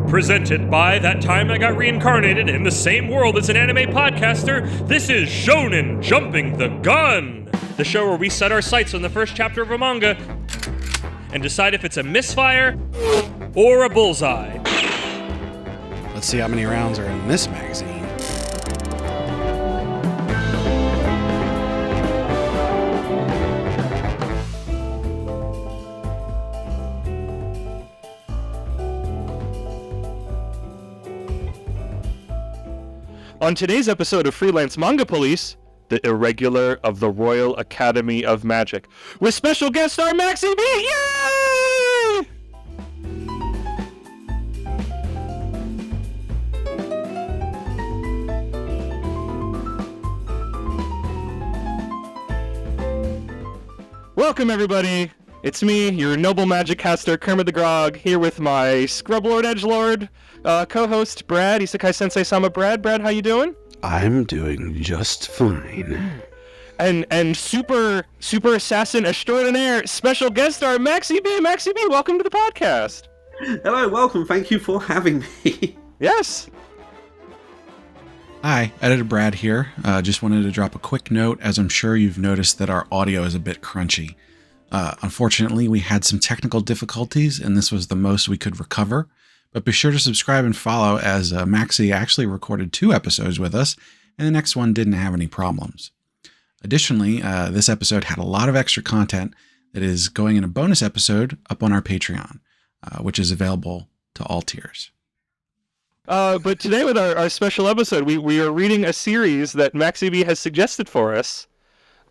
Presented by That Time I Got Reincarnated in the Same World as an Anime Podcaster, this is Shonen Jumping the Gun! The show where we set our sights on the first chapter of a manga and decide if it's a misfire or a bullseye. Let's see how many rounds are in this magazine. On today's episode of Freelance Manga Police, the Irregular of the Royal Academy of Magic, with special guest star MaxyBee! Yay! Welcome, everybody. It's me, your noble magic caster, Kermit the Grog, here with my Scrublord Edgelord co-host, Brad, Isekai Sensei-Sama. Brad, how you doing? I'm doing just fine. And super assassin extraordinaire special guest star MaxyBee. MaxyBee, welcome to the podcast. Hello, welcome. Thank you for having me. Yes. Hi, Editor Brad here. Just wanted to drop a quick note, as I'm sure you've noticed that our audio is a bit crunchy. Unfortunately, we had some technical difficulties, and this was the most we could recover. But be sure to subscribe and follow, as Maxy actually recorded 2 episodes with us, and the next one didn't have any problems. Additionally, this episode had a lot of extra content that is going in a bonus episode up on our Patreon, which is available to all tiers. But today with our special episode, we are reading a series that MaxyBee has suggested for us,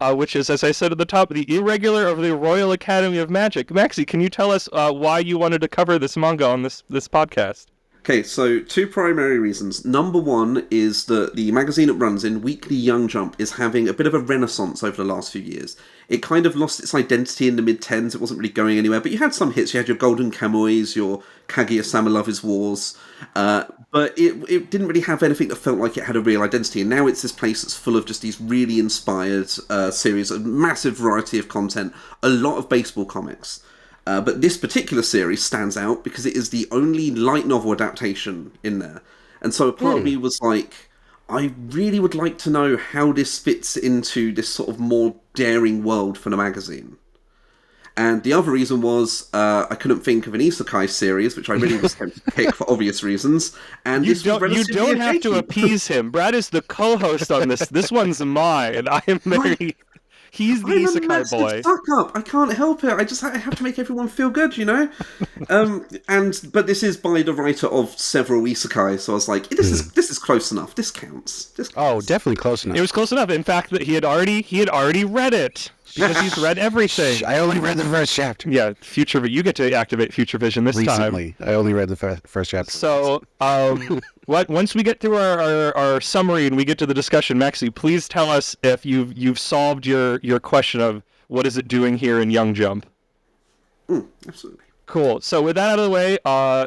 which is, as I said at the top, the Irregular of the Royal Academy of Magic. Maxy, can you tell us why you wanted to cover this manga on this podcast? Okay, so 2 primary reasons. Number 1 is that the magazine it runs in, Weekly Young Jump, is having a bit of a renaissance over the last few years. It kind of lost its identity in the mid-10s, it wasn't really going anywhere, but you had some hits. You had your Golden Kamuis, your Kaguya-sama Love is Wars, but it didn't really have anything that felt like it had a real identity, and now it's this place that's full of just these really inspired series, a massive variety of content, a lot of baseball comics. But this particular series stands out because it is the only light novel adaptation in there. And so a part of me was like, I really would like to know how this fits into this sort of more daring world for the magazine. And the other reason was I couldn't think of an isekai series, which I really was tempted to pick for obvious reasons. And you don't have to appease him. Brad is the co-host on this. This one's mine. I am very... He's the isekai boy. Fuck up. I can't help it. I have to make everyone feel good, you know? But this is by the writer of several isekai, so I was like, this is close enough. This counts. Oh, definitely close enough. It was close enough. In fact, that he had already read it. Because he's read everything. I only read the first chapter. Yeah, you get to activate Future Vision this time. Recently, I only read the first chapter. So, once we get through our summary and we get to the discussion, Maxy, please tell us if you've solved your question of what is it doing here in Young Jump. Absolutely. Cool. So with that out of the way,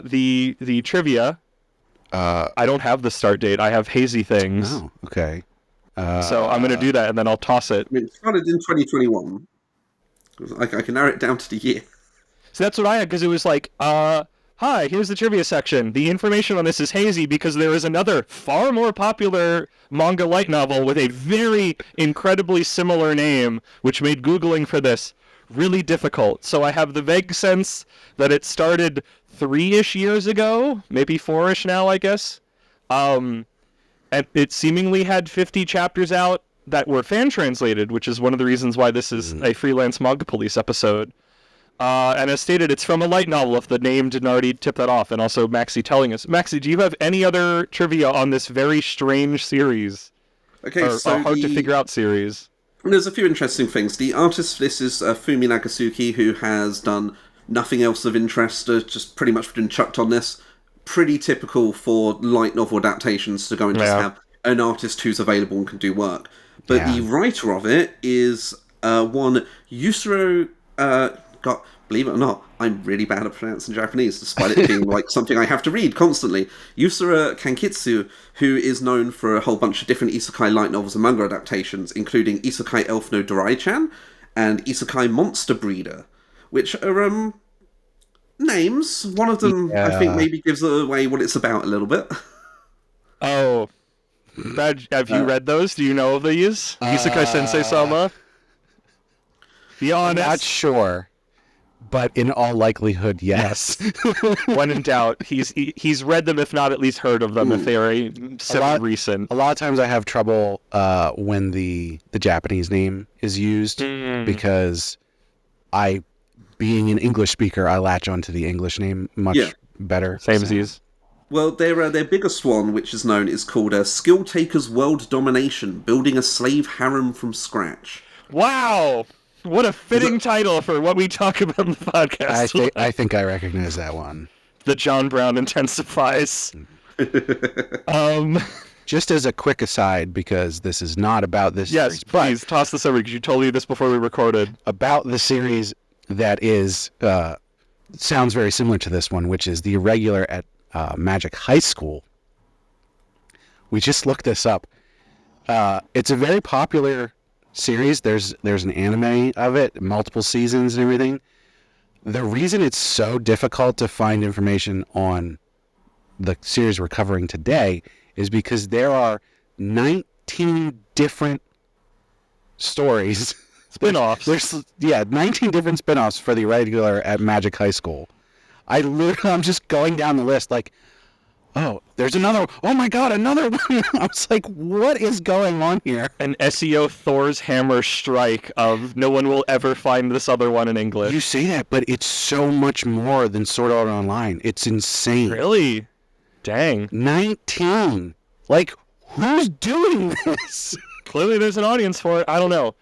the trivia. I don't have the start date. I have hazy things. Oh, okay. So I'm going to do that, and then I'll toss it. I mean, it started in 2021. I can narrow it down to the year. So that's what I had, because it was like, hi, here's the trivia section. The information on this is hazy because there is another far more popular manga light novel with a very incredibly similar name, which made Googling for this really difficult. So I have the vague sense that it started 3-ish years ago, maybe 4-ish now, I guess. And it seemingly had 50 chapters out that were fan-translated, which is one of the reasons why this is a Freelance Manga Police episode. And as stated, it's from a light novel, if the name didn't already tip that off, and also Maxy telling us. Maxy, do you have any other trivia on this very strange series? Okay, or hard-to-figure-out series? There's a few interesting things. The artist for this is Fumi Nagasaki, who has done nothing else of interest, just pretty much been chucked on this. Pretty typical for light novel adaptations to go and just have an artist who's available and can do work. But the writer of it is one Yusuro... believe it or not, I'm really bad at pronouncing Japanese, despite it being like something I have to read constantly. Yusura Kankitsu, who is known for a whole bunch of different isekai light novels and manga adaptations, including Isekai Elf no Dorai-chan and Isekai Monster Breeder, which are names. One of them, I think, Yeah. maybe gives away what it's about a little bit. Oh, have you read those? Do you know of these? Isekai Sensei-Sama? Be I'm honest. not sure, but in all likelihood, yes. When in doubt, he's read them, if not at least heard of them, if they are semi-recent. A lot of times I have trouble when the Japanese name is used because being an English speaker, I latch onto the English name much better. Same as these. Well, their biggest one, which is known, is called Skill Taker's World Domination, Building a Slave Harem from Scratch. Wow! What a fitting title for what we talk about in the podcast. I think I recognize that one. The John Brown intensifies. Just as a quick aside, because this is not about this Yes, series, but please, toss this over, because you told me this before we recorded. about the series that is sounds very similar to this one, which is the Irregular at Magic High School. We just looked this up. It's a very popular series. There's an anime of it, multiple seasons and everything. The reason it's so difficult to find information on the series we're covering today is because there are 19 different stories. Spin-offs. There's 19 different spin-offs for the Irregular at Magic High School. I'm just going down the list like, oh, there's another one. Oh my god, another one. I was like, what is going on here? An SEO Thor's hammer strike of no one will ever find this other one in English. You say that, but it's so much more than Sword Art Online. It's insane. Really? Dang. 19. Like, who's doing this? Clearly there's an audience for it. I don't know.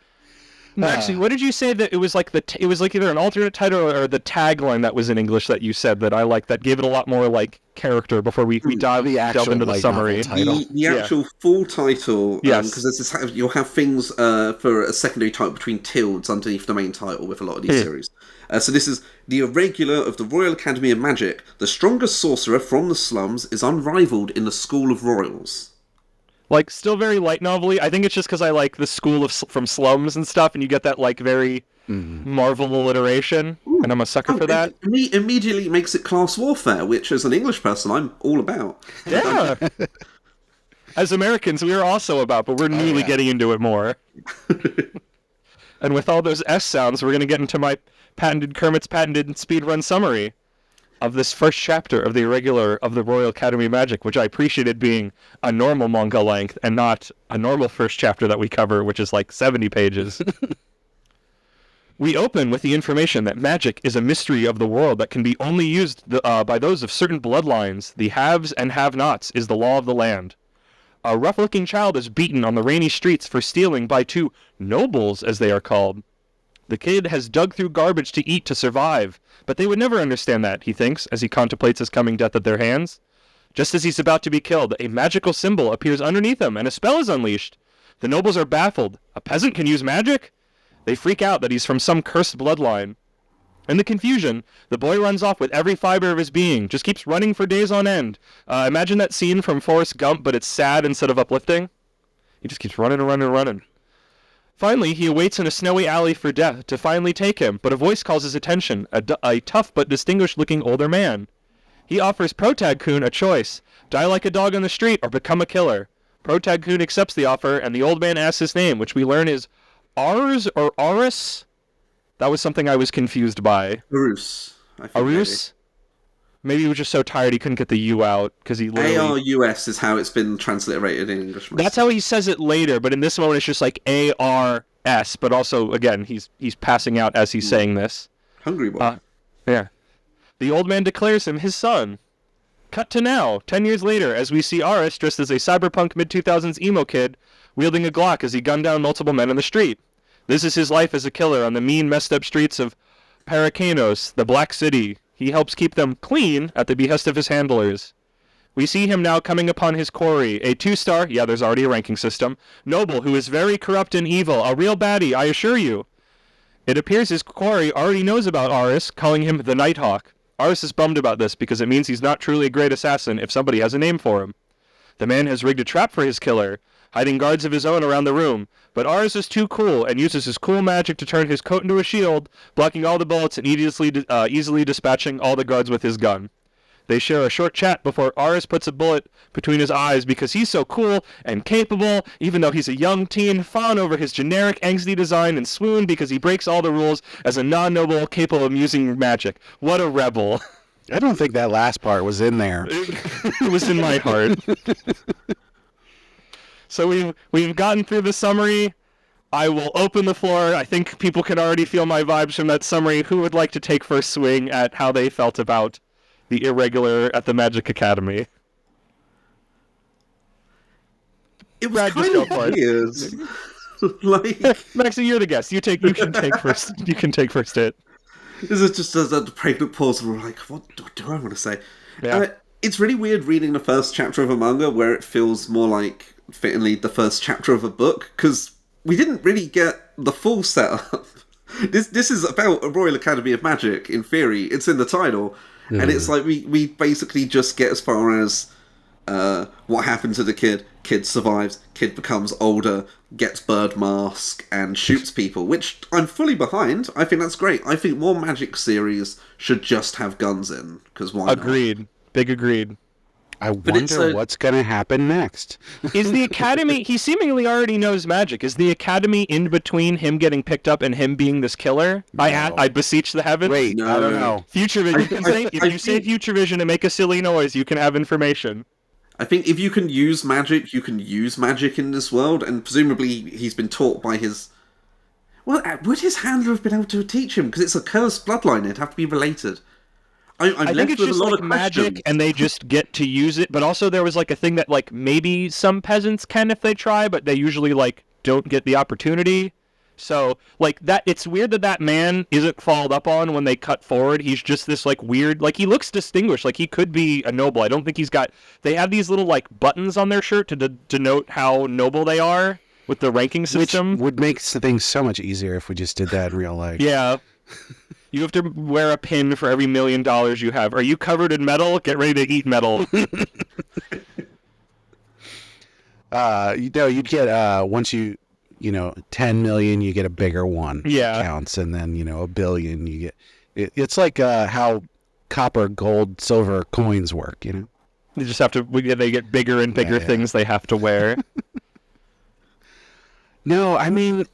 Actually, what did you say that it was like it was like either an alternate title or the tagline that was in English that you said that I liked that gave it a lot more like character before we delve into the summary. The actual full title, Yes. because you'll have things for a secondary title between tildes underneath the main title with a lot of these series. So this is the Irregular of the Royal Academy of Magic. The strongest sorcerer from the slums is unrivaled in the School of Royals. Like, still very light novel-y. I think it's just because I like the school from Slums and stuff, and you get that, like, very Marvel alliteration, and I'm a sucker for that. It immediately makes it class warfare, which, as an English person, I'm all about. Yeah! As Americans, we are also about, but we're newly getting into it more. And with all those S sounds, we're going to get into my Kermit's patented speedrun summary of this first chapter of the Irregular of the Royal Academy of Magic, which I appreciated being a normal manga length and not a normal first chapter that we cover, which is like 70 pages. We open with the information that magic is a mystery of the world that can be only used by those of certain bloodlines. The haves and have-nots is the law of the land. A rough-looking child is beaten on the rainy streets for stealing by two nobles, as they are called. The kid has dug through garbage to eat to survive, but they would never understand that, he thinks, as he contemplates his coming death at their hands. Just as he's about to be killed, a magical symbol appears underneath him, and a spell is unleashed. The nobles are baffled. A peasant can use magic? They freak out that he's from some cursed bloodline. In the confusion, the boy runs off with every fiber of his being, just keeps running for days on end. Imagine that scene from Forrest Gump, but it's sad instead of uplifting. He just keeps running and running and running. Finally, he awaits in a snowy alley for death to finally take him, but a voice calls his attention, a tough but distinguished-looking older man. He offers Protag-kun a choice, die like a dog on the street or become a killer. Protag-kun accepts the offer, and the old man asks his name, which we learn is Ars or Aris? That was something I was confused by. Arus. Arus? Maybe he was just so tired he couldn't get the U out, because he literally... ARUS is how it's been transliterated in English. That's how he says it later, but in this moment it's just like ARS, but also, again, he's passing out as he's saying this. Hungry boy. Yeah. The old man declares him his son. Cut to now, 10 years later, as we see Aris dressed as a cyberpunk mid-2000s emo kid, wielding a Glock as he gunned down multiple men in the street. This is his life as a killer on the mean, messed-up streets of Parakanos, the Black City. He helps keep them clean at the behest of his handlers. We see him now coming upon his quarry, a 2-star, there's already a ranking system, noble who is very corrupt and evil, a real baddie, I assure you. It appears his quarry already knows about Aris, calling him the Nighthawk. Aris is bummed about this because it means he's not truly a great assassin if somebody has a name for him. The man has rigged a trap for his killer. hiding guards of his own around the room. But ours is too cool and uses his cool magic to turn his coat into a shield, blocking all the bullets and easily dispatching all the guards with his gun. They share a short chat before Aris puts a bullet between his eyes because he's so cool and capable, even though he's a young teen, fawn over his generic angsty design and swoon because he breaks all the rules as a non-noble capable of using magic. What a rebel. I don't think that last part was in there. It was in my heart. So we've gotten through the summary. I will open the floor. I think people can already feel my vibes from that summary. Who would like to take first swing at how they felt about the Irregular at the Magic Academy? It was Brad, just kind go of for it. weird. Like, Maxie, you're the guest. You can take first. You can take first hit. this is just a pregnant pause, and we're like, what do I want to say? Yeah. It's really weird reading the first chapter of a manga where it feels more like, fittingly, the first chapter of a book, because we didn't really get the full setup. This is about a Royal Academy of Magic, in theory. It's in the title. And it's like we basically just get as far as what happened to the kid. Kid survives. Kid becomes older, gets bird mask, and shoots people, which I'm fully behind. I think that's great. I think more Magic series should just have guns in, because why not? Agreed. Big agreed. I wonder what's going to happen next. Is the Academy... He seemingly already knows magic. Is the Academy in between him getting picked up and him being this killer? No. I beseech the heavens. Wait, No. I don't know. Future Vision. If you say Future Vision and make a silly noise, you can have information. I think if you can use magic, you can use magic in this world, and presumably he's been taught by his... Well, would his handler have been able to teach him? Because it's a cursed bloodline, it'd have to be related. I'm I left think it's with just a lot like of magic, questions. and they just get to use it. But also, there was like a thing that like maybe some peasants can if they try, but they usually like don't get the opportunity. So like that, it's weird that man isn't followed up on when they cut forward. He's just this like weird, like he looks distinguished, like he could be a noble. I don't think he's got. They have these little like buttons on their shirt to denote how noble they are with the ranking system. Which would make things so much easier if we just did that in real life. Yeah. You have to wear a pin for every $1 million you have. Are you covered in metal? Get ready to eat metal. You'd get once you 10 million, you get a bigger one. Yeah. Counts, and then $1 billion, you get. It's like how copper, gold, silver coins work. They just have to. They get bigger and bigger Yeah. things they have to wear. No, I mean.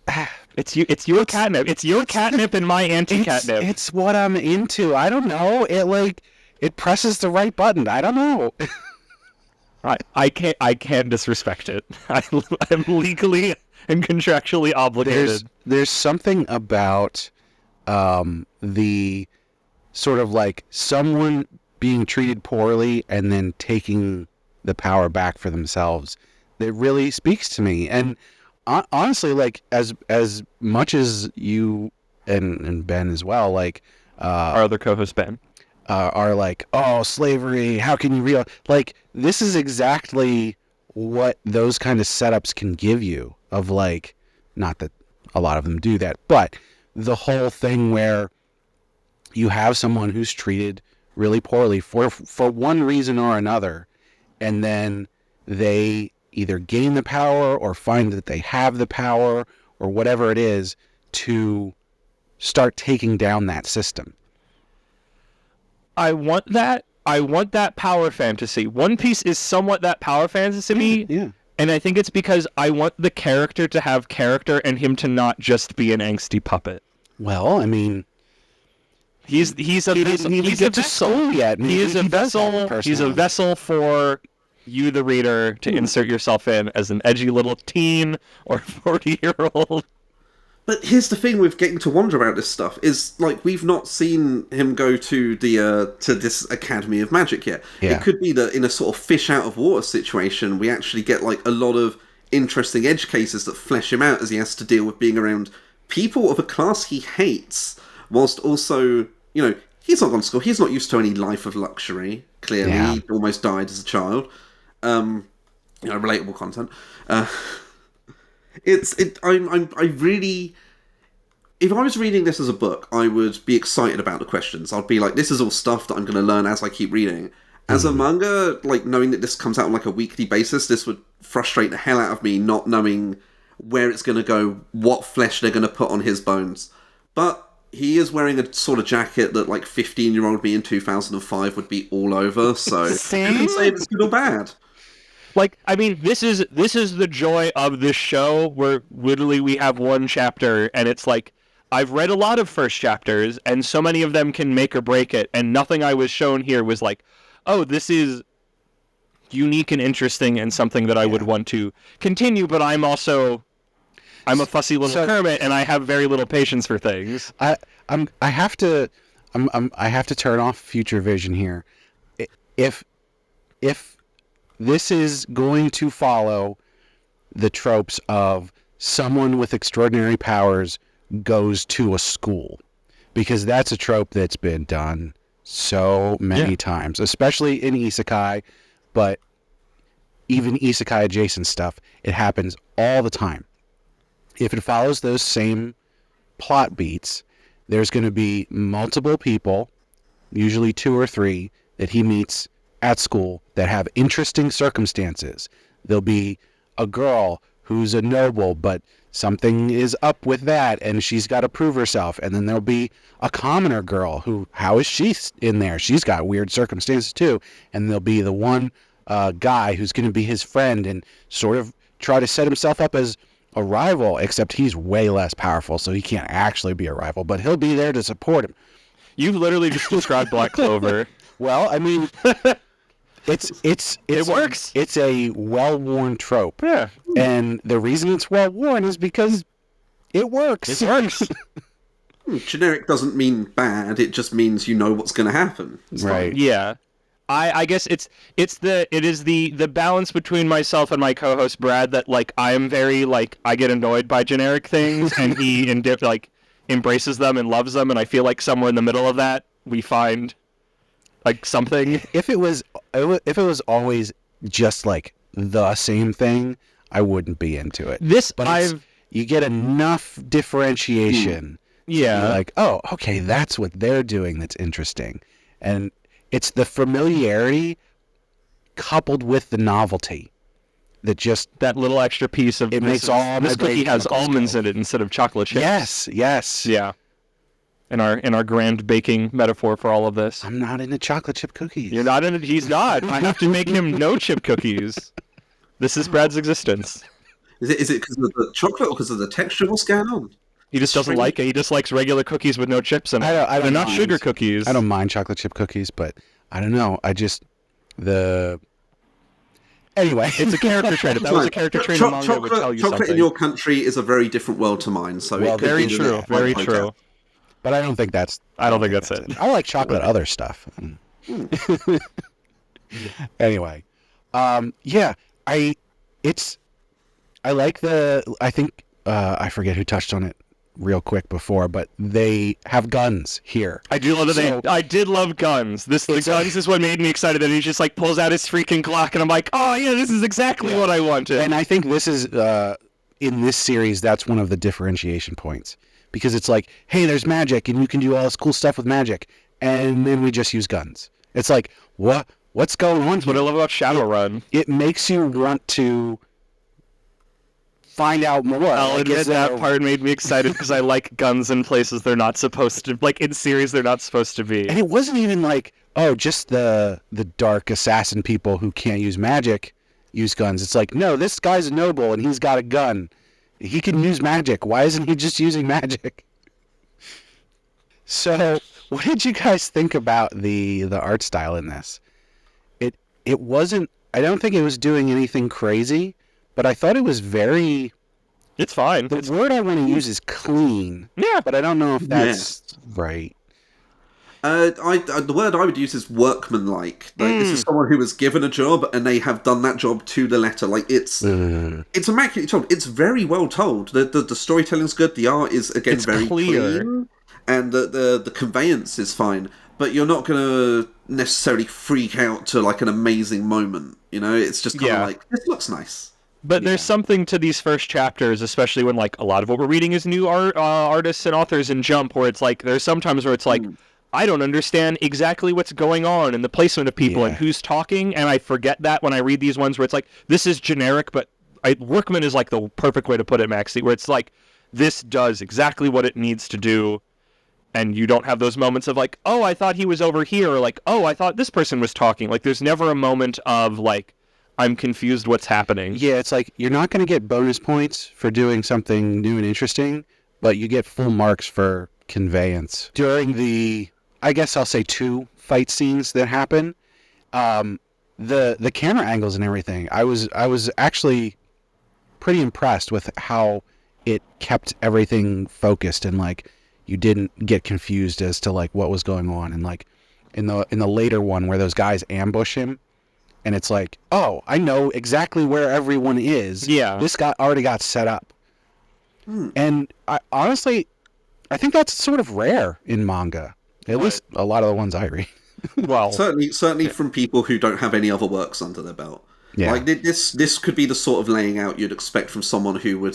It's your catnip. It's your catnip and my anti-catnip. It's what I'm into. I don't know. It presses the right button. I don't know. I can't disrespect it. I'm legally and contractually obligated. There's something about the sort of like someone being treated poorly and then taking the power back for themselves that really speaks to me. And honestly, like as much as you and Ben as well, like Our other co-host Ben. are like, oh, slavery, how can you like this is exactly what those kind of setups can give you, of like, not that a lot of them do that, but the whole thing where you have someone who's treated really poorly for one reason or another, and then they either gain the power or find that they have the power or whatever it is to start taking down that system. I want that. I want that power fantasy. One Piece is somewhat that power fantasy to me. Yeah. And I think it's because I want the character to have character and him to not just be an angsty puppet. Well, I mean, He's a he vessel. didn't even get to school yet. Maybe He is a he does have vessel. He's a personality. vessel for you, the reader, to insert yourself in as an edgy little teen or 40-year-old. But here's the thing with getting to wonder about this stuff is, like, we've not seen him go to the to this Academy of Magic yet. Yeah. It could be that in a sort of fish out of water situation, we actually get like a lot of interesting edge cases that flesh him out as he has to deal with being around people of a class he hates, whilst also, he's not gone to school. He's not used to any life of luxury. Clearly, Yeah. he almost died as a child. Relatable content. I really, if I was reading this as a book, I would be excited about the questions. I'd be like, this is all stuff that I'm going to learn as I keep reading. As a manga, like, knowing that this comes out on, like, a weekly basis, this would frustrate the hell out of me, not knowing where it's going to go, what flesh they're going to put on his bones. But he is wearing a sort of jacket that, like, 15-year-old me in 2005 would be all over, so you can say if it's good or bad. Like, I mean, this is the joy of this show, where literally we have one chapter, and it's like, I've read a lot of first chapters, and so many of them can make or break it, and nothing I was shown here was like, oh, this is unique and interesting and something that I would want to continue, but I'm a fussy little Kermit, and I have very little patience for things. I have to turn off future vision here. If this is going to follow the tropes of someone with extraordinary powers goes to a school, because that's a trope that's been done so many times, especially in isekai, but even isekai adjacent stuff, it happens all the time. If it follows those same plot beats, there's going to be multiple people, usually 2 or 3, that he meets at school that have interesting circumstances. There'll be a girl who's a noble, but something is up with that, and she's got to prove herself. And then there'll be a commoner girl who, how is she in there? She's got weird circumstances too. And there'll be the one guy who's going to be his friend and sort of try to set himself up as a rival, except he's way less powerful, so he can't actually be a rival, but he'll be there to support him. You've literally just described Black Clover. Well, I mean, it works. It's a well-worn trope. Yeah. And the reason it's well-worn is because it works. It works. Generic doesn't mean bad, it just means you know what's going to happen. It's right. fine. Yeah. I guess it is the balance between myself and my co-host Brad that, like, I am very, like, I get annoyed by generic things, and he embraces them and loves them, and I feel like somewhere in the middle of that we find like something. If it was always just like the same thing, I wouldn't be into it. You get enough differentiation. Yeah. You're like, oh, okay, that's what they're doing that's interesting. And it's the familiarity coupled with the novelty that little extra piece of it makes all this my cookie has chemicals almonds go. in it instead of chocolate chips. Yes. Yeah. In our grand baking metaphor for all of this. I'm not into chocolate chip cookies. You're not into he's not. I have to make him no chip cookies. This is Brad's existence. Is it because of the chocolate or because of the texture? What's going on? He just doesn't like it. He just likes regular cookies with no chips in it. They're not sugar cookies. I don't mind chocolate chip cookies, but I don't know. Anyway, it's a character trait. If that was a character trait in manga, it would tell you chocolate something. in your country is a very different world to mine. So well, very true. Very true. But I don't think that's. I don't think that's it. I like chocolate other stuff. Anyway, yeah, I think I forget who touched on it real quick before, but they have guns here. I do love that I did love guns. The guns is what made me excited. That he just like pulls out his freaking Glock, and I'm like, oh yeah, this is exactly what I wanted. And I think this is in this series, that's one of the differentiation points, because it's like, hey, there's magic, and you can do all this cool stuff with magic, and then we just use guns. It's like, what's going on? That's what I love about Shadowrun. It makes you want to find out more. I'll admit that part made me excited because I like guns in places they're not supposed to, like in series they're not supposed to be. And it wasn't even like, oh, just the dark assassin people who can't use magic use guns. It's like, no, this guy's a noble and he's got a gun. He can use magic. Why isn't he just using magic? So, what did you guys think about the art style in this? It wasn't, I don't think it was doing anything crazy, but I thought it was very... It's fine. The word I want to use is clean. Yeah. But I don't know if that's right. The word I would use is workmanlike. Like, this is someone who was given a job and they have done that job to the letter. Like, it's immaculately told. It's very well told. The storytelling's good. The art is, again, it's very clear. clean. And the conveyance is fine. But you're not going to necessarily freak out to, like, an amazing moment. You know, it's just kind of like, this looks nice. But there's something to these first chapters, especially when, like, a lot of what we're reading is new artists and authors in Jump, where it's like, there's sometimes where it's like, I don't understand exactly what's going on and the placement of people and who's talking, and I forget that when I read these ones where it's like, this is generic, but Workman is like the perfect way to put it, Maxie, where it's like, this does exactly what it needs to do, and you don't have those moments of like, oh, I thought he was over here, or like, oh, I thought this person was talking. Like, there's never a moment of like, I'm confused what's happening. Yeah, it's like, you're not going to get bonus points for doing something new and interesting, but you get full marks for conveyance. During the, I guess I'll say 2 fight scenes that happen, the camera angles and everything, I was actually pretty impressed with how it kept everything focused, and like you didn't get confused as to like what was going on. And like in the later one where those guys ambush him, and it's like, oh, I know exactly where everyone is. Yeah, this guy already got set up. And I honestly, I think that's sort of rare in manga. At least a lot of the ones I read. Well, certainly from people who don't have any other works under their belt. Yeah. Like this could be the sort of laying out you'd expect from someone who would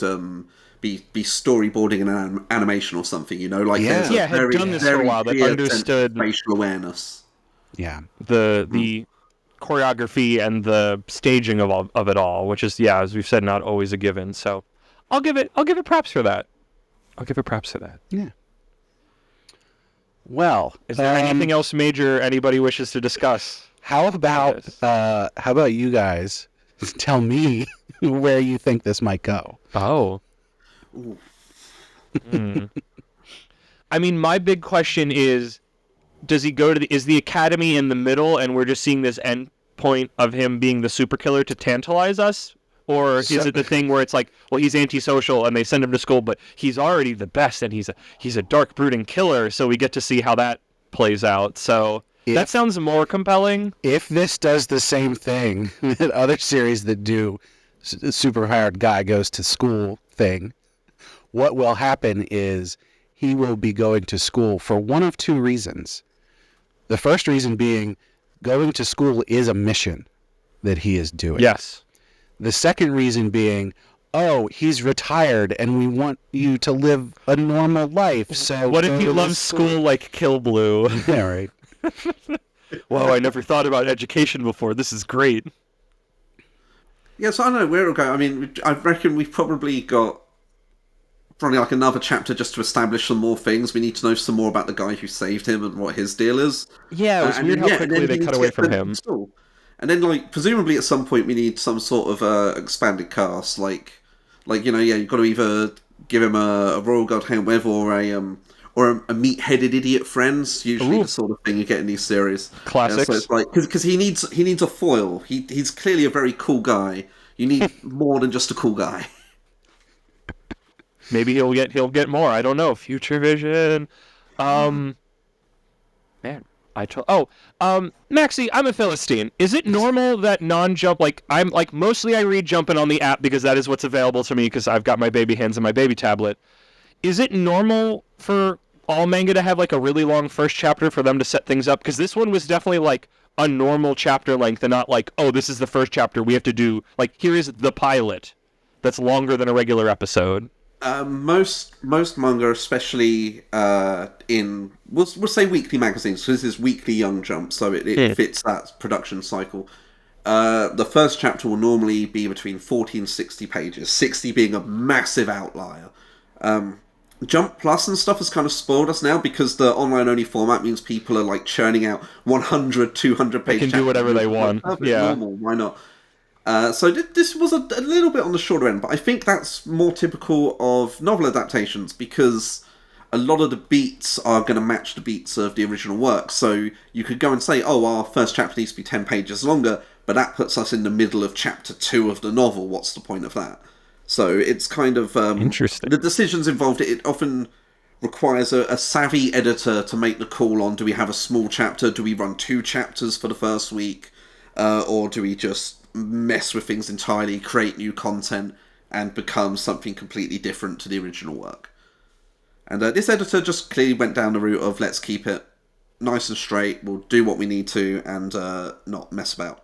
be storyboarding an animation or something. You know, like there's a had done this for a while. That clear understood spatial awareness. Yeah. The choreography and the staging of it all, which is, yeah, as we've said, not always a given. So I'll give it props for that. Yeah. Well, is there anything else major anybody wishes to discuss? How about you guys tell me where you think this might go? Oh. I mean, my big question is, does he go to is the academy in the middle and we're just seeing this end point of him being the super killer to tantalize us? Or is it the thing where it's like, well, he's antisocial and they send him to school, but he's already the best and he's a dark, brooding killer, so we get to see how that plays out. So that sounds more compelling. If this does the same thing that other series that do super hired guy goes to school thing, what will happen is he will be going to school for one of 2 reasons. The first reason being, going to school is a mission that he is doing. Yes. The second reason being, oh, he's retired and we want you to live a normal life. So what if he loves school like Kill Blue? Yeah, right. Wow, I never thought about education before. This is great. Yeah, so I don't know where it'll go. I mean, I reckon we've probably got like another chapter just to establish some more things. We need to know some more about the guy who saved him and what his deal is. Yeah, it was weird how quickly they cut away from him. And then, like, presumably at some point we need some sort of expanded cast, like you know, yeah, you've got to either give him a Royal Guard Handweb or a meat-headed idiot friends. Usually the sort of thing you get in these series. Classics. So it's like because he needs a foil. He's clearly a very cool guy. You need more than just a cool guy. Maybe he'll get more. I don't know. Future vision. Man. Maxie, I'm a Philistine. Is it normal that non-jump, mostly I read Jumpin' on the app because that is what's available to me because I've got my baby hands and my baby tablet. Is it normal for all manga to have like a really long first chapter for them to set things up? Because this one was definitely like a normal chapter length and not like, oh, this is the first chapter we have to do. Like, here is the pilot that's longer than a regular episode. Most manga, especially in we'll say weekly magazines, so this is weekly Young Jump, so it fits that production cycle. The first chapter will normally be between 40 and 60 pages, 60 being a massive outlier. Jump Plus and stuff has kind of spoiled us now because the online-only format means people are like churning out 100, 200 page They can do whatever they want. Yeah. Normal, why not? So this was a little bit on the shorter end, but I think that's more typical of novel adaptations because a lot of the beats are going to match the beats of the original work. So you could go and say, oh, our first chapter needs to be 10 pages longer, but that puts us in the middle of chapter 2 of the novel. What's the point of that? So it's kind of... interesting. The decisions involved, it often requires a savvy editor to make the call on, do we have a small chapter? Do we run 2 chapters for the first week? Or do we just mess with things entirely, create new content, and become something completely different to the original work? And this editor just clearly went down the route of let's keep it nice and straight, we'll do what we need to, and not mess about.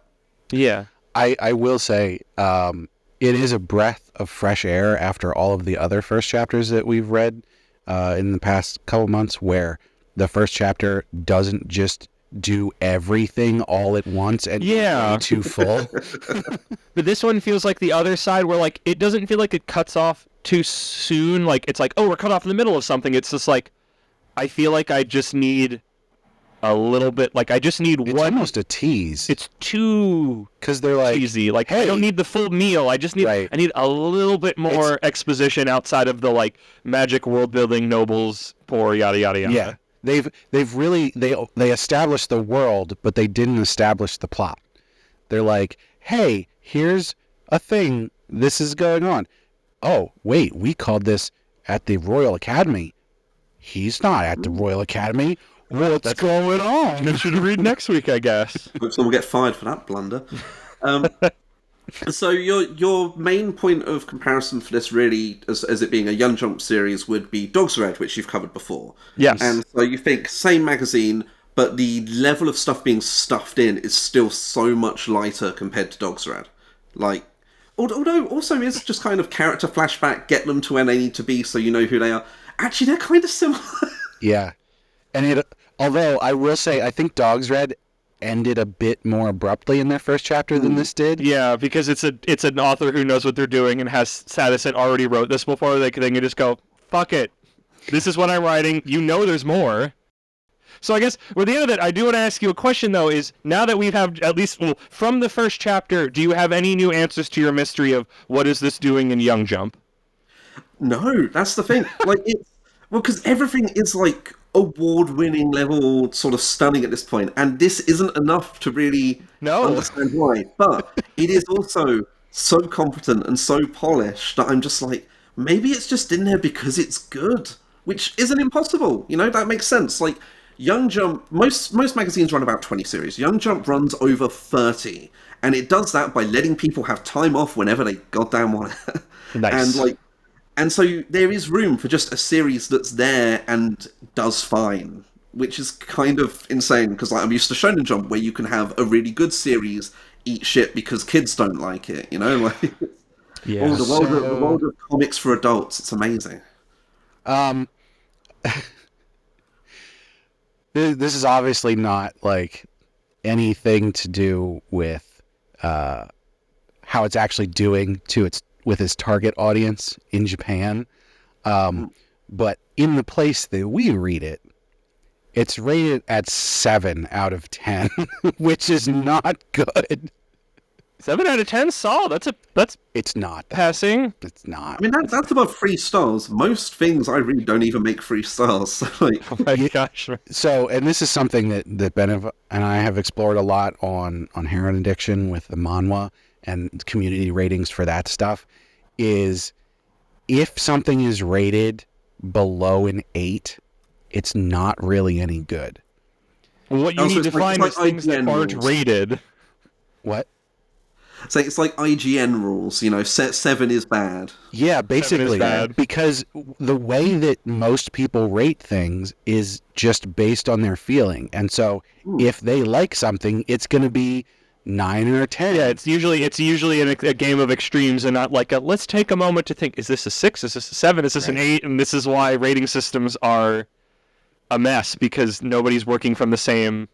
Yeah. I will say, it is a breath of fresh air after all of the other first chapters that we've read in the past couple months, where the first chapter doesn't just do everything all at once and Yeah. way too full. But this one feels like the other side where, like, it doesn't feel like it cuts off too soon. Like, it's like, oh, we're cut off in the middle of something. It's just like, I feel like I just need a little bit, like, I just need It's one. almost a tease. It's too Because they're like, cheesy. Like, I hey. don't need the full meal. I just need, Right. I need a little bit more exposition outside of the, like, magic world building nobles for yada, yada, yada. yeah. They've really, they established the world, but they didn't establish the plot. They're like, hey, here's a thing. This is going on. Oh, wait, we called this at the Royal Academy. He's not at the Royal Academy. What's going on? I should read next week, I guess. Hope someone will get fired for that blunder. So your main point of comparison for this, really, as it being a Young Jump series, would be Dog's Red, which you've covered before. Yes. And so you think same magazine, but the level of stuff being stuffed in is still so much lighter compared to Dog's Red. Like, although also is just kind of character flashback, get them to where they need to be so you know who they are. Actually, they're kind of similar. Yeah. And although I will say, I think Dog's Red ended a bit more abruptly in their first chapter than this did. Yeah, because it's an author who knows what they're doing and has status and already wrote this before. They can just go, fuck it. This is what I'm writing. You know there's more. So I guess with the end of it, I do want to ask you a question, though, is now that we have at least, well, from the first chapter, do you have any new answers to your mystery of what is this doing in Young Jump? No, that's the thing. Like, because everything is like award-winning level, sort of stunning at this point, and this isn't enough to really understand why. But it is also so competent and so polished that I'm just like, maybe it's just in there because it's good, which isn't impossible. You know, that makes sense. Like, Young Jump, most magazines run about 20 series. Young Jump runs over 30, and it does that by letting people have time off whenever they goddamn want it. Nice. And so there is room for just a series that's there and does fine, which is kind of insane, because like, I'm used to Shonen Jump, where you can have a really good series eat shit because kids don't like it, you know? Like, Yeah. the world of comics for adults, it's amazing. This is obviously not like anything to do with how it's actually doing with its target audience in Japan. But in the place that we read it, it's rated at 7 out of 10, which is not good. 7 out of 10, solid. That's It's not. passing. It's not. I mean, that's above 3 stars. Most things I read don't even make 3 stars. So, like, Oh my gosh. So, and this is something that Ben and I have explored a lot on Heroin Addiction with the manhwa and community ratings for that stuff, is if something is rated below an 8, it's not really any good. Well, what you Also, need to it's like- find it's is like things that IGN aren't rules. rated. What? so it's like IGN rules, you know, 7 is bad. Yeah, basically, bad. because the way that most people rate things is just based on their feeling. And so if they like something, it's going to be 9 or 10. Yeah, it's usually a game of extremes and not like let's take a moment to think, is this a 6? Is this a 7? Is this an 8? And this is why rating systems are a mess, because nobody's working from the same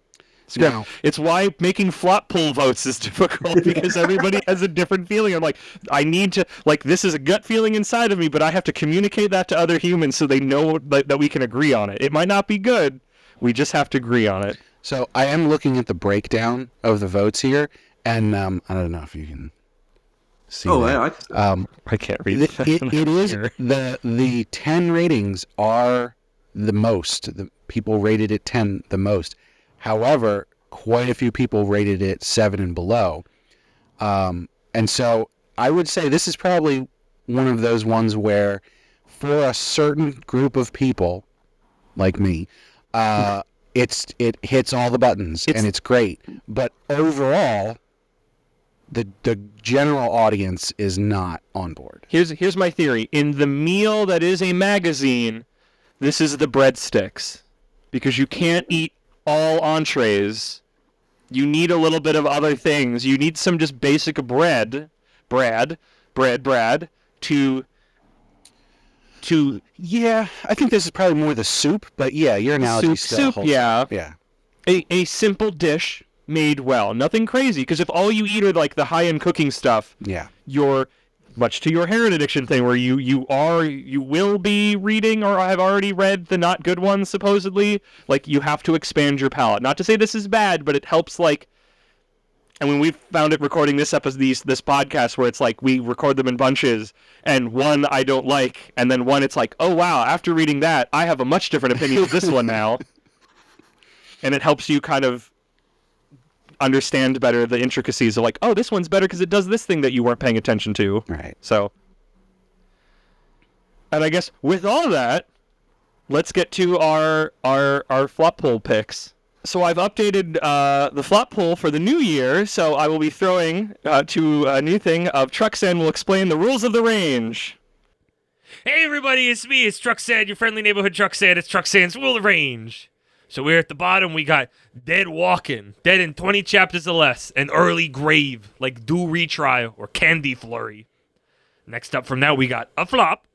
script. No. It's why making flop pool votes is difficult, because everybody has a different feeling. I'm like, I need to, like, this is a gut feeling inside of me, but I have to communicate that to other humans so they know that we can agree on it. It might not be good. We just have to agree on it. So I am looking at the breakdown of the votes here, and I don't know if you can see Oh, that. yeah, I can't read It is the 10 ratings are the most. The people rated it 10 the most. However, quite a few people rated it 7 and below. And so I would say this is probably one of those ones where, for a certain group of people, like me, it hits all the buttons and it's great. But overall, the general audience is not on board. Here's my theory. In the meal that is a magazine, this is the breadsticks, because you can't eat all entrees. You need a little bit of other things. You need some just basic bread to to Yeah, I think this is probably more the soup, but yeah, your analogy still holds. yeah. Yeah. A simple dish made well. Nothing crazy, because if all you eat are like the high-end cooking stuff, Yeah. you're much to your heroin addiction thing, where you will be reading or have already read the not good ones, supposedly. Like, you have to expand your palate. Not to say this is bad, but it helps, like, and when we found it recording this podcast, where it's like we record them in bunches, and one I don't like, and then one it's like, oh wow, after reading that, I have a much different opinion of this one now. And it helps you kind of understand better the intricacies of like, oh, this one's better because it does this thing that you weren't paying attention to. Right. So, and I guess with all that, let's get to our flop poll picks. So I've updated the flop poll for the new year, so I will be throwing to a new thing of Truxan will explain the rules of the range. Hey everybody, it's me, it's Truxan, your friendly neighborhood Truxan. It's Truxan's Rule of Range. So we're at the bottom, we got Dead Walking, Dead in 20 chapters or less, an Early Grave, like Do Retrial or Candy Flurry. Next up from that, we got a flop,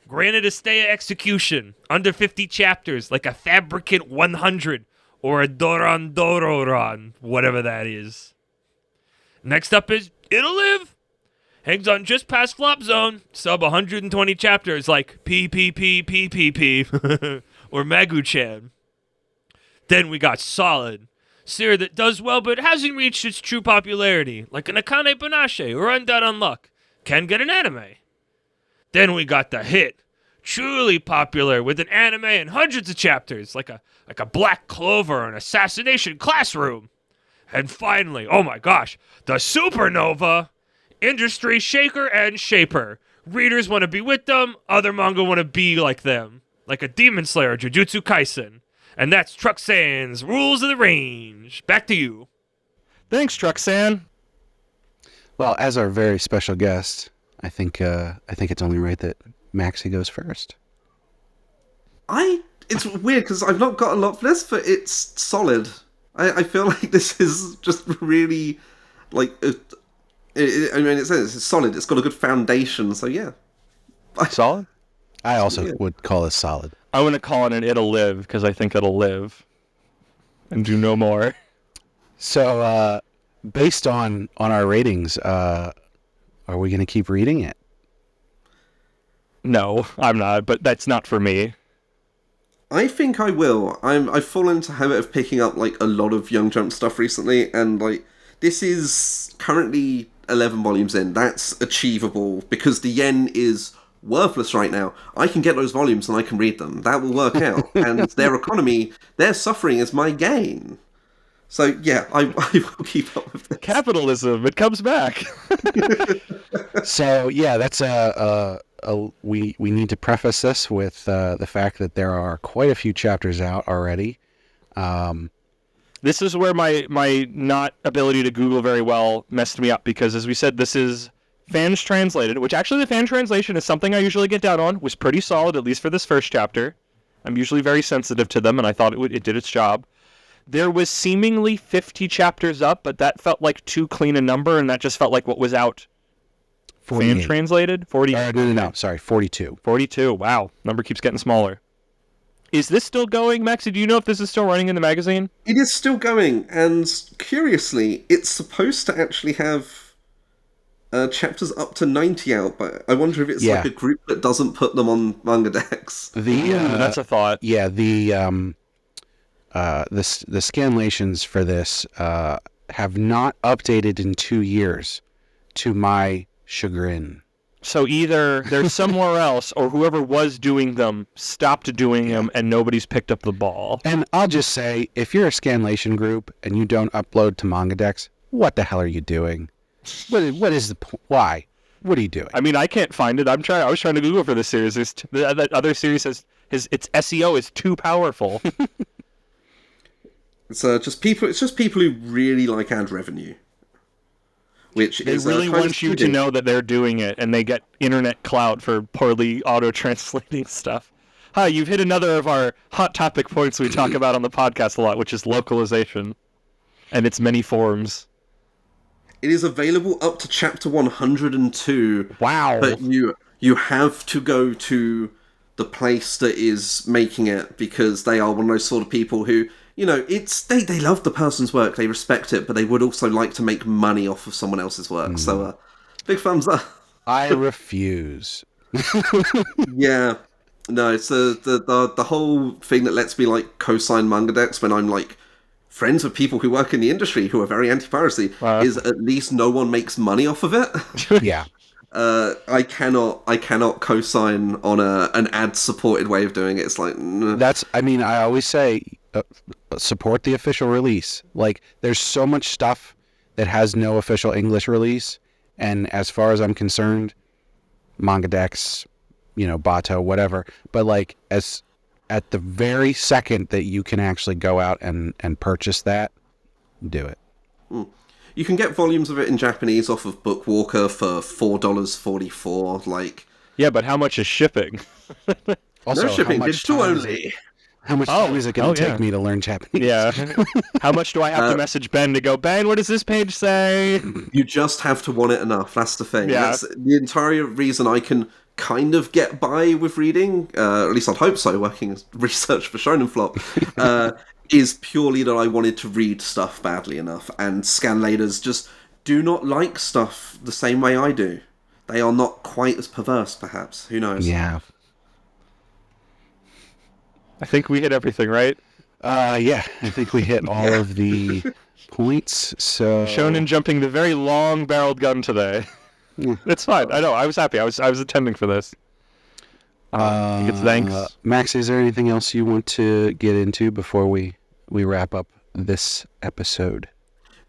Granted a Stay of Execution, under 50 chapters, like a Fabricant 100, or a Doron Dororon, whatever that is. Next up is It'll Live, hangs on just past flop zone, sub 120 chapters, like PPPPPP, or Magu-chan. Then we got Solid, series that does well but hasn't reached its true popularity, like an Akane Banashi or Undead Unluck. Can get an anime. Then we got the hit, truly popular with an anime and hundreds of chapters, like a Black Clover or an Assassination Classroom. And finally, oh my gosh, the Supernova, industry shaker and shaper. Readers want to be with them, other manga want to be like them, like a Demon Slayer, Jujutsu Kaisen. And that's Truxan's Rules of the Range. Back to you. Thanks, Truxan. Well, as our very special guest, I think it's only right that Maxie goes first. It's weird because I've not got a lot for this, but it's solid. I feel like this is just really, like, it says it's solid. It's got a good foundation, so yeah. Solid? I also would call this solid. I want to call it an It'll Live, because I think it'll live. And do no more. So, based on our ratings, are we going to keep reading it? No, I'm not, but that's not for me. I think I will. I've fallen into the habit of picking up like a lot of Young Jump stuff recently, and like this is currently 11 volumes in. That's achievable because the yen is worthless right now. I can get those volumes and I can read them. That will work out. And their economy, their suffering is my gain. So yeah, I will keep up with this. Capitalism, it comes back. So yeah, that's we need to preface this with the fact that there are quite a few chapters out already. This is where my not ability to Google very well messed me up, because as we said, this is fans translated, which actually the fan translation is something I usually get down on, was pretty solid, at least for this first chapter. I'm usually very sensitive to them, and I thought it did its job. There was seemingly 50 chapters up, but that felt like too clean a number, and that just felt like what was out. 48. Fan translated? 40. No, sorry, 42. 42, wow. Number keeps getting smaller. Is this still going, Maxie? Do you know if this is still running in the magazine? It is still going, and curiously, it's supposed to actually have chapters up to 90 out, but I wonder if it's like a group that doesn't put them on manga decks. That's a thought. Yeah, the scanlations for this have not updated in 2 years, to my chagrin. So either they're somewhere else, or whoever was doing them stopped doing them, and nobody's picked up the ball. And I'll just say, if you're a scanlation group and you don't upload to manga decks, what the hell are you doing? What is the point? Why? What are you doing? I mean, I can't find it. I was trying to Google for this series. That other series its SEO is too powerful. It's just people who really like ad revenue. Which they really want you to know that they're doing it, and they get internet clout for poorly auto-translating stuff. Hi, you've hit another of our hot topic points we talk about on the podcast a lot, which is localization and its many forms. It is available up to chapter 102. Wow. But you have to go to the place that is making it, because they are one of those sort of people who, they love the person's work, they respect it, but they would also like to make money off of someone else's work. So, big thumbs up. I refuse. Yeah. No, it's the whole thing that lets me, like, co-sign manga decks when I'm, like, friends with people who work in the industry who are very anti-piracy, is at least no one makes money off of it. Yeah. I cannot co-sign on an ad-supported way of doing it. It's like... I always say, support the official release. Like, there's so much stuff that has no official English release, and as far as I'm concerned, manga decks, Bato, whatever, but like, as at the very second that you can actually go out and purchase that, do it. You can get volumes of it in Japanese off of Bookwalker for $4.44. Like, Yeah, but how much is shipping? Also, no shipping, how much digital time only. How much time is it going to take yeah. me to learn Japanese? Yeah. How much do I have to message Ben to go, Ben, what does this page say? You just have to want it enough. That's the thing. Yeah. That's the entire reason I can kind of get by with reading, at least I'd hope so, working as research for Shonen Flop, is purely that I wanted to read stuff badly enough, and scanlators just do not like stuff the same way I do. They are not quite as perverse, perhaps. Who knows? Yeah. I think we hit everything, right? Yeah, I think we hit all of the points, so... Shonen jumping the very long-barreled gun today. Yeah. It's fine. I know. I was happy. I was attending for this. It's thanks. Max, is there anything else you want to get into before we wrap up this episode?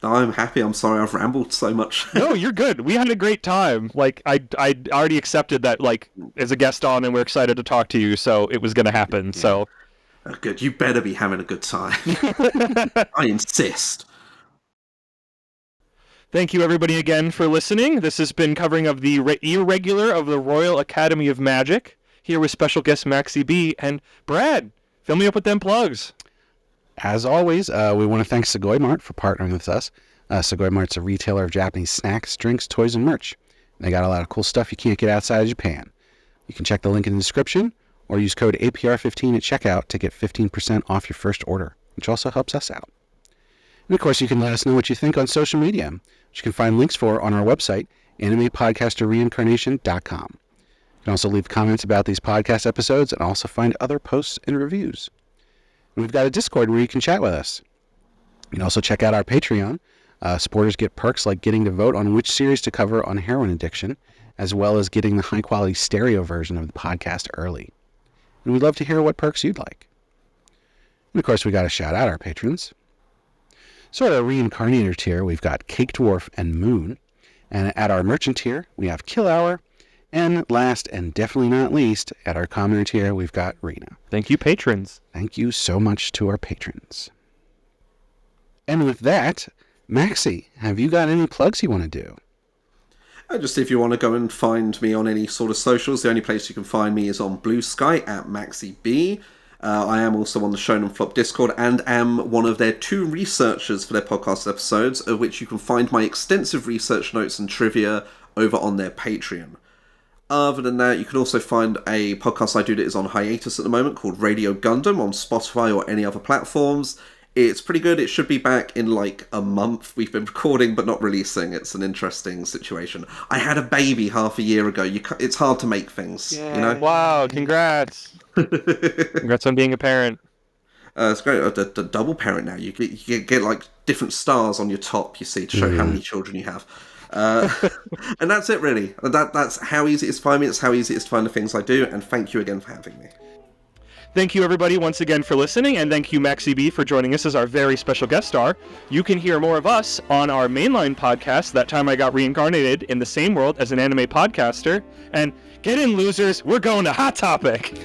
No, I'm happy. I'm sorry I've rambled so much. No, you're good. We had a great time. Like, I already accepted that, like, as a guest on, and we're excited to talk to you, so it was going to happen, so... Oh, good. You better be having a good time. I insist. Thank you, everybody, again for listening. This has been covering of the Irregular of the Royal Academy of Magic, here with special guest MaxyBee and Brad. Fill me up with them plugs. As always, we want to thank Sugoi Mart for partnering with us. Sugoi Mart's a retailer of Japanese snacks, drinks, toys, and merch. They got a lot of cool stuff you can't get outside of Japan. You can check the link in the description, or use code APR15 at checkout to get 15% off your first order, which also helps us out. And of course, you can let us know what you think on social media, which you can find links for on our website, animepodcasterreincarnation.com. You can also leave comments about these podcast episodes and also find other posts and reviews. And we've got a Discord where you can chat with us. You can also check out our Patreon. Supporters get perks like getting to vote on which series to cover on heroin addiction, as well as getting the high-quality stereo version of the podcast early. And we'd love to hear what perks you'd like. And of course, we got to shout out our patrons. So at our Reincarnator tier, we've got Cake Dwarf and Moon. And at our Merchant tier, we have Kill Hour. And last and definitely not least, at our Commoner tier, we've got Rena. Thank you, patrons. Thank you so much to our patrons. And with that, Maxie, have you got any plugs you want to do? Just if you want to go and find me on any sort of socials, the only place you can find me is on Blue Sky at MaxyBee. I am also on the Shonen Flop Discord and am one of their 2 researchers for their podcast episodes, of which you can find my extensive research notes and trivia over on their Patreon. Other than that, you can also find a podcast I do that is on hiatus at the moment called Radio Gundam on Spotify or any other platforms. It's pretty good. It should be back in like a month. We've been recording but not releasing. It's an interesting situation. I had a baby half a year ago. It's hard to make things, you know? Wow, congrats. Congrats on being a parent. It's great. The double parent now. You get like different stars on your top, you see, to show how many children you have. And that's it, really. That's how easy it is to find me. It's how easy it is to find the things I do. And thank you again for having me. Thank you, everybody, once again for listening, and thank you, MaxyBee, for joining us as our very special guest star. You can hear more of us on our mainline podcast, That Time I Got Reincarnated, in the same world as an anime podcaster. And get in, losers, we're going to Hot Topic!